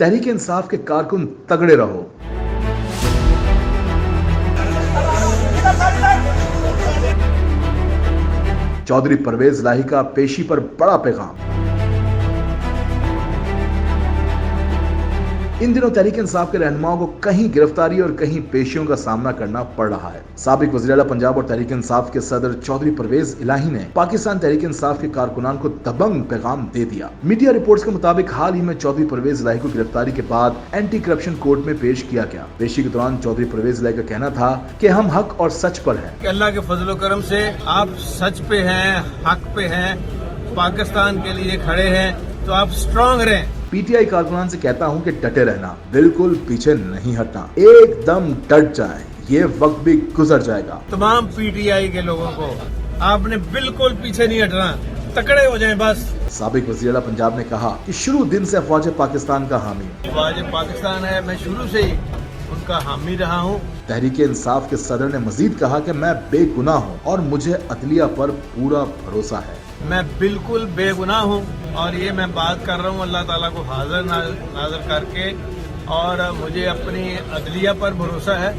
तहरीक इंसाफ के कारकुन तगड़े रहो। चौधरी परवेज इलाही का पेशी पर बड़ा पैगाम। इन दिनों तहरीक इंसाफ के रहनुमाओं को कहीं गिरफ्तारी और कहीं पेशियों का सामना करना पड़ रहा है। साबिक वज़ीर आला पंजाब और तहरीक इंसाफ के सदर चौधरी परवेज इलाही ने पाकिस्तान तहरीक इंसाफ के कारकुनान को दबंग पैगाम दे दिया। मीडिया रिपोर्ट्स के मुताबिक हाल ही में चौधरी परवेज इलाही को गिरफ्तारी के बाद एंटी करप्शन कोर्ट में पेश किया गया। पेशी के दौरान चौधरी परवेज इलाही का कहना था कि हम हक और सच पर हैं। अल्लाह के फजल करम से आप सच पे हैं, हक पे हैं, पाकिस्तान के लिए खड़े हैं, तो आप स्ट्रांग रहें। पीटीआई कारकुनान से कहता हूं कि डटे रहना, बिल्कुल पीछे नहीं हटना, एकदम डट जाए, ये वक्त भी गुजर जाएगा। तमाम पीटीआई के लोगों को आपने बिल्कुल पीछे नहीं हटना, तकड़े हो जाएं बस। साबिक वज़ीर आला पंजाब ने कहा कि शुरू दिन से अफवाज पाकिस्तान का हामी। अफवाज पाकिस्तान है, मैं शुरू से ही उनका हामी रहा हूँ। तहरीक इंसाफ के सदर ने मजीद कहा कि मैं बेगुनाह हूँ और मुझे अदलिया पर पूरा भरोसा है। मैं बिल्कुल बेगुनाह हूँ और ये मैं बात कर रहा हूँ अल्लाह ताला को हाजिर नाज़र करके, और मुझे अपनी अदलिया पर भरोसा है।